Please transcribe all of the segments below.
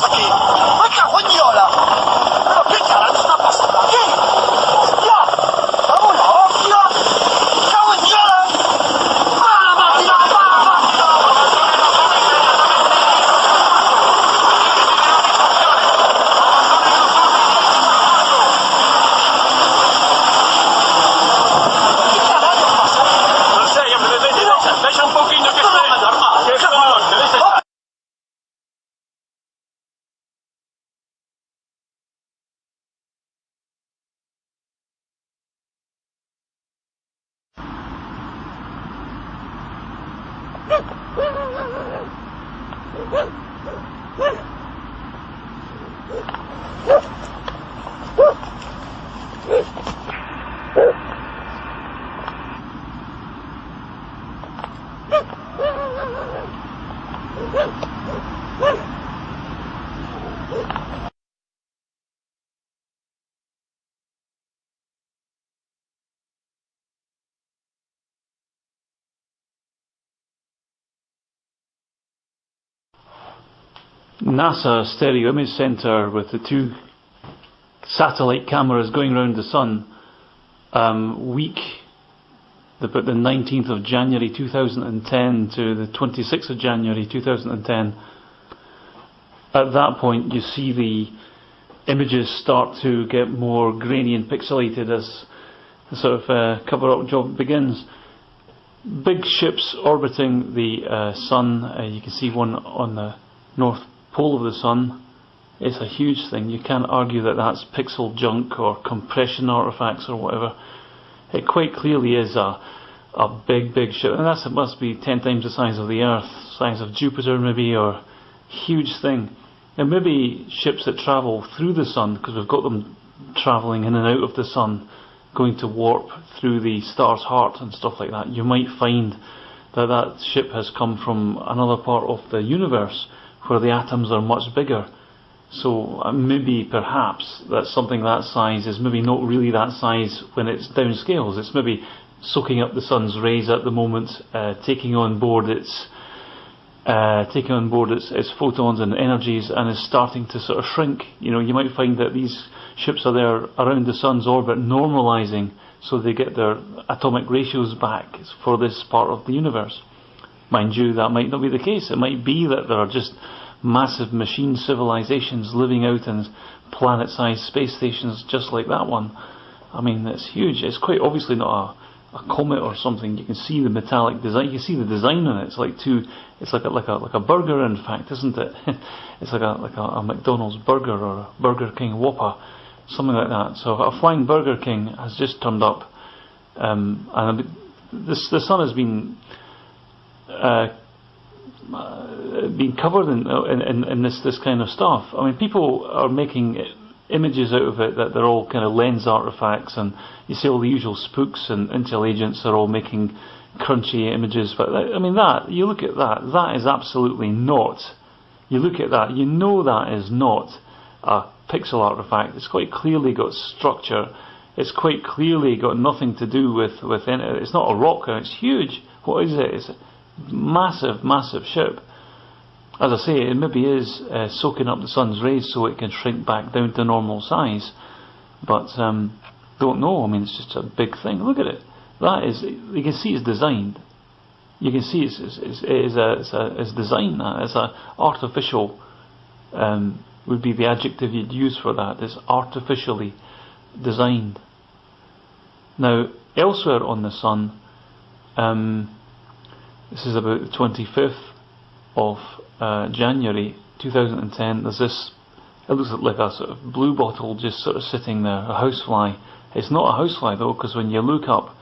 aquí. ¡Me cago en Yola! ¿Pero qué carajo está pasando aquí? ¡Hostia! ¡Vamos la hostia! ¡Me cago en Yola! ¡Para la máquina! ¡Para la máquina! ¿Qué carajo pasa? No sé, ya me deja un poquito que esté alarmado. ¿Qué calor? ¿Qué dices? NASA Stereo Image Center with the two satellite cameras going around the sun week about the 19th of January 2010 to the 26th of January 2010. At that point you see the images start to get more grainy and pixelated as the sort of cover-up job begins. Big ships orbiting the sun. You can see one on the north pole of the sun. It's a huge thing. You can't argue that that's pixel junk or compression artifacts or whatever. It quite clearly is a big ship, and it must be 10 times the size of the Earth, size of Jupiter maybe, or huge thing. And maybe ships that travel through the sun, because we've got them travelling in and out of the sun, going to warp through the star's heart and stuff like that. You might find that that ship has come from another part of the universe where the atoms are much bigger. So maybe perhaps that something that size is maybe not really that size when it's downscales. It's maybe soaking up the sun's rays at the moment, taking on board its photons and energies, and is starting to sort of shrink. You know, you might find that these ships are there around the sun's orbit normalizing, so they get their atomic ratios back for this part of the universe. Mind you, that might not be the case. It might be that there are just massive machine civilizations living out in planet-sized space stations just like that one. I mean, it's huge. It's quite obviously not a comet or something. You can see the metallic design. You can see the design on it. It's like it's like a burger, in fact, isn't it? It's like a McDonald's burger or a Burger King Whopper, something like that. So a flying Burger King has just turned up, and the sun has been covered in this kind of stuff. I mean, people are making images out of it that they're all kind of lens artifacts, and you see all the usual spooks and intel agents are all making crunchy images. But I mean, that you look at that is absolutely not. You look at that, you know that is not a pixel artifact. It's quite clearly got structure. It's quite clearly got nothing to do with it. It's not a rock, and it's huge. What is it? It's a massive ship. As I say, it maybe is soaking up the sun's rays so it can shrink back down to normal size, but don't know. I mean, it's just a big thing. Look at it. That is, you can see it's designed. You can see it's designed. That it's a artificial would be the adjective you'd use for that. It's artificially designed. Now, elsewhere on the sun, this is about the 25th of January 2010. There's this, it looks like a sort of blue bottle just sort of sitting there, a housefly. It's not a housefly though, because when you look up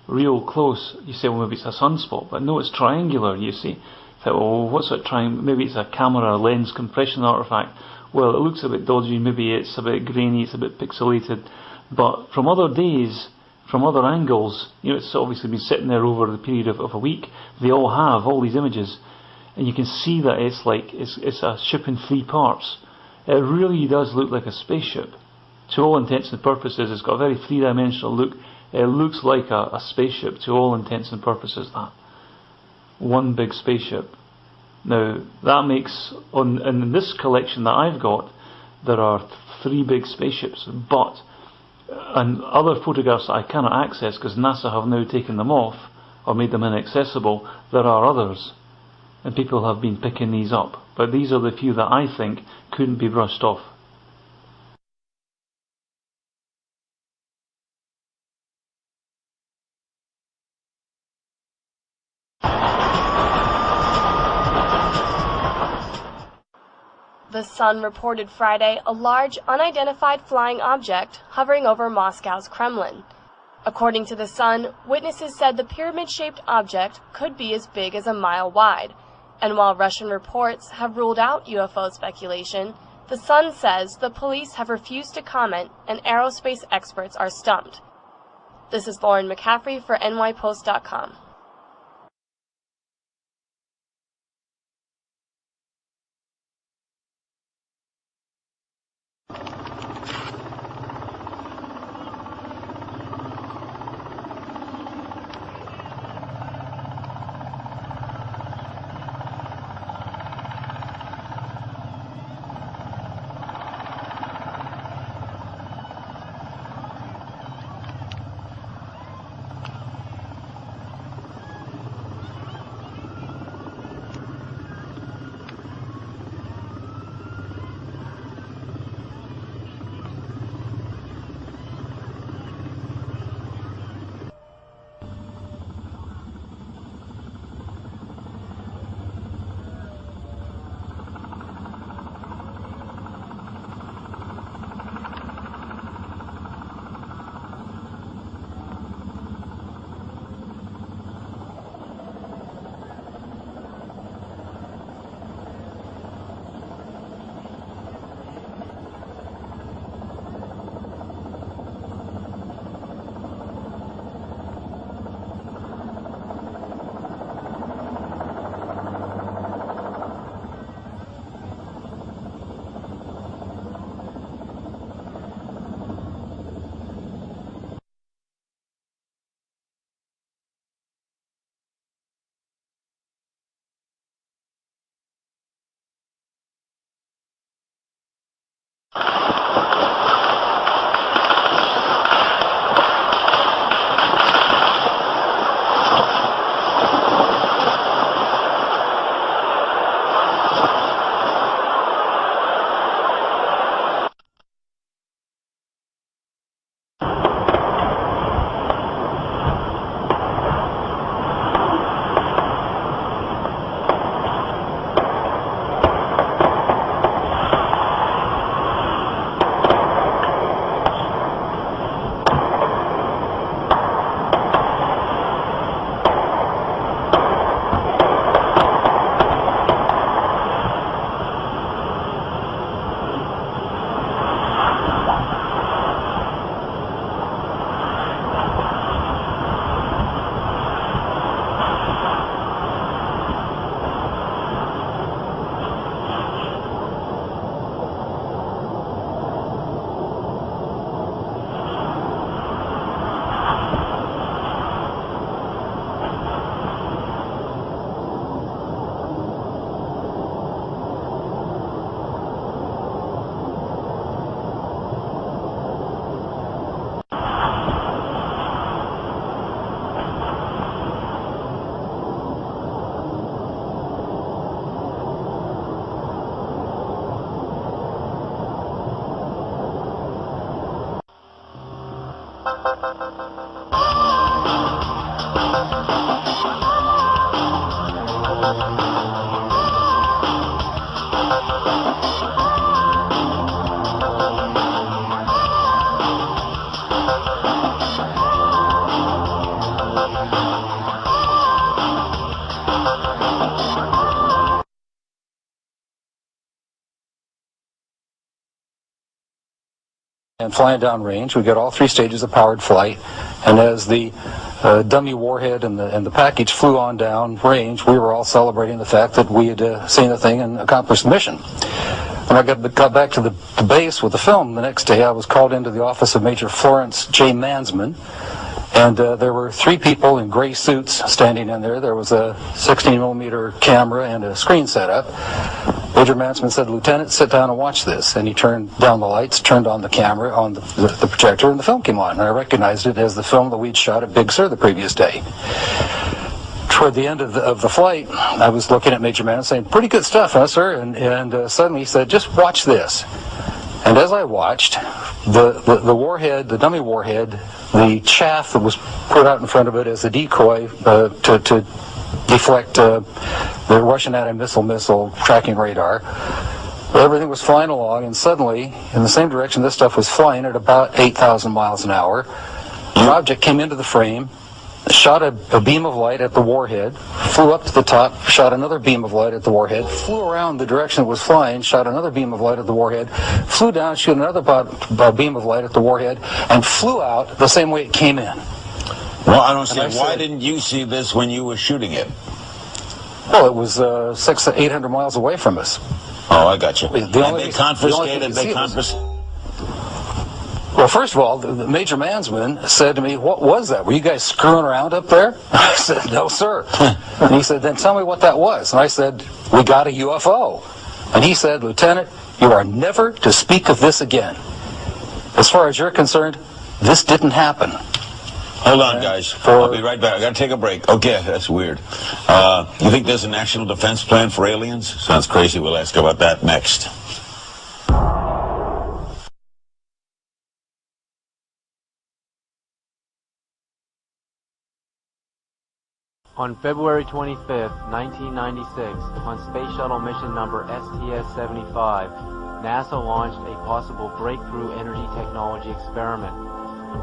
real close, you say, well, maybe it's a sunspot, but no, it's triangular, you see. So, oh, what's that triangle? Maybe it's a camera lens compression artifact. Well, it looks a bit dodgy, maybe it's a bit grainy, it's a bit pixelated, but from other days, from other angles, you know, it's obviously been sitting there over the period of a week. They all have all these images, and you can see that it's like it's a ship in 3 parts. It really does look like a spaceship. To all intents and purposes, it's got a very 3-dimensional look. It looks like a spaceship to all intents and purposes. That one big spaceship. Now, that makes, in this collection that I've got, there are 3 big spaceships, but, and other photographs that I cannot access because NASA have now taken them off or made them inaccessible, there are others. And people have been picking these up. But these are the few that I think couldn't be brushed off. The Sun reported Friday a large, unidentified flying object hovering over Moscow's Kremlin. According to the Sun, witnesses said the pyramid-shaped object could be as big as a mile wide. And while Russian reports have ruled out UFO speculation, the Sun says the police have refused to comment and aerospace experts are stumped. This is Lauren McCaffrey for NYPost.com. And flying downrange, we got all 3 stages of powered flight, and as the dummy warhead and the package flew on down range, we were all celebrating the fact that we had seen the thing and accomplished the mission. When I got back to the base with the film the next day, I was called into the office of Major Florence J. Mansman, And there were 3 people in gray suits standing in there. There was a 16-millimeter camera and a screen set up. Major Mansman said, "Lieutenant, sit down and watch this." And he turned down the lights, turned on the camera, on the projector, and the film came on. And I recognized it as the film that we'd shot at Big Sur the previous day. Toward the end of the flight, I was looking at Major Mansman saying, "Pretty good stuff, huh, sir?" And suddenly he said, "Just watch this." And as I watched, the warhead, the dummy warhead, the chaff that was put out in front of it as a decoy to deflect the Russian anti-missile tracking radar, everything was flying along, and suddenly, in the same direction this stuff was flying at about 8,000 miles an hour, an object came into the frame, shot a beam of light at the warhead, flew up to the top, shot another beam of light at the warhead, flew around the direction it was flying, shot another beam of light at the warhead, flew down, shot another beam of light at the warhead, and flew out the same way it came in. Well, I don't see. Why didn't you see this when you were shooting it? Well, it was 600 to 800 miles away from us. Oh, I got you. They confiscated. Well, first of all, the Major Mansman said to me, "What was that? Were you guys screwing around up there?" I said, "No, sir." And he said, "Then tell me what that was." And I said, "We got a UFO." And he said, "Lieutenant, you are never to speak of this again. As far as you're concerned, this didn't happen." Hold on, guys. I'll be right back. I got to take a break. Okay, that's weird. You think there's a national defense plan for aliens? Sounds crazy. We'll ask about that next. On February 25, 1996, on Space Shuttle mission number STS-75, NASA launched a possible breakthrough energy technology experiment.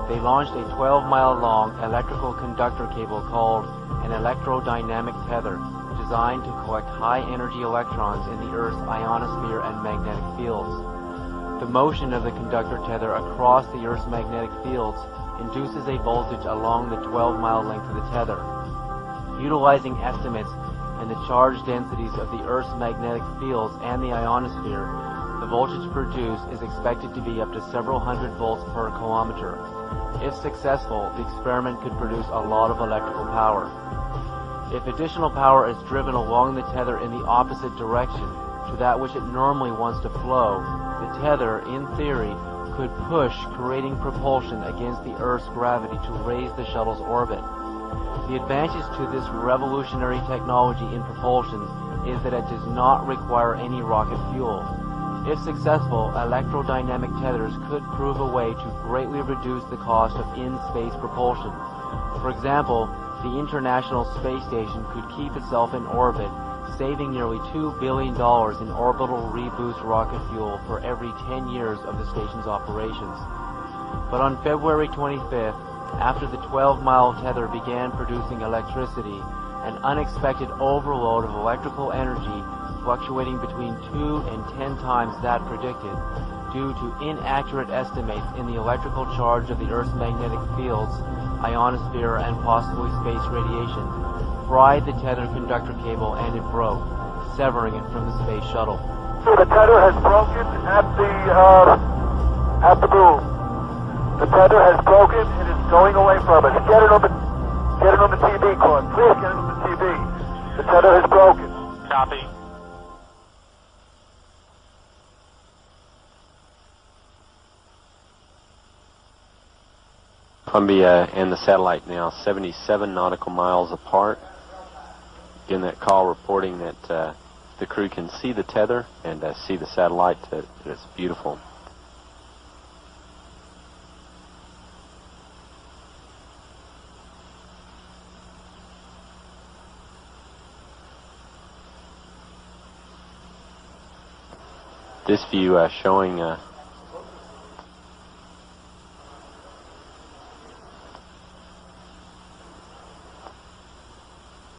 They launched a 12-mile-long electrical conductor cable called an electrodynamic tether, designed to collect high-energy electrons in the Earth's ionosphere and magnetic fields. The motion of the conductor tether across the Earth's magnetic fields induces a voltage along the 12-mile length of the tether. Utilizing estimates in the charge densities of the Earth's magnetic fields and the ionosphere, the voltage produced is expected to be up to several hundred volts per kilometer. If successful, the experiment could produce a lot of electrical power. If additional power is driven along the tether in the opposite direction to that which it normally wants to flow, the tether, in theory, could push, creating propulsion against the Earth's gravity to raise the shuttle's orbit. The advantage to this revolutionary technology in propulsion is that it does not require any rocket fuel. If successful, electrodynamic tethers could prove a way to greatly reduce the cost of in-space propulsion. For example, the International Space Station could keep itself in orbit, saving nearly $2 billion in orbital reboost rocket fuel for every 10 years of the station's operations. But on February 25th, after the 12-mile tether began producing electricity, an unexpected overload of electrical energy fluctuating between 2 and 10 times that predicted, due to inaccurate estimates in the electrical charge of the Earth's magnetic fields, ionosphere, and possibly space radiation, fried the tether conductor cable and it broke, severing it from the space shuttle. The tether has broken at the boom. The tether has broken and is going away from us. Get it on the TV, Clark. Please get it on the TV. The tether has broken. Copy. Columbia and the satellite now 77 nautical miles apart. Again, that call reporting that the crew can see the tether and see the satellite. That it's beautiful. This view showing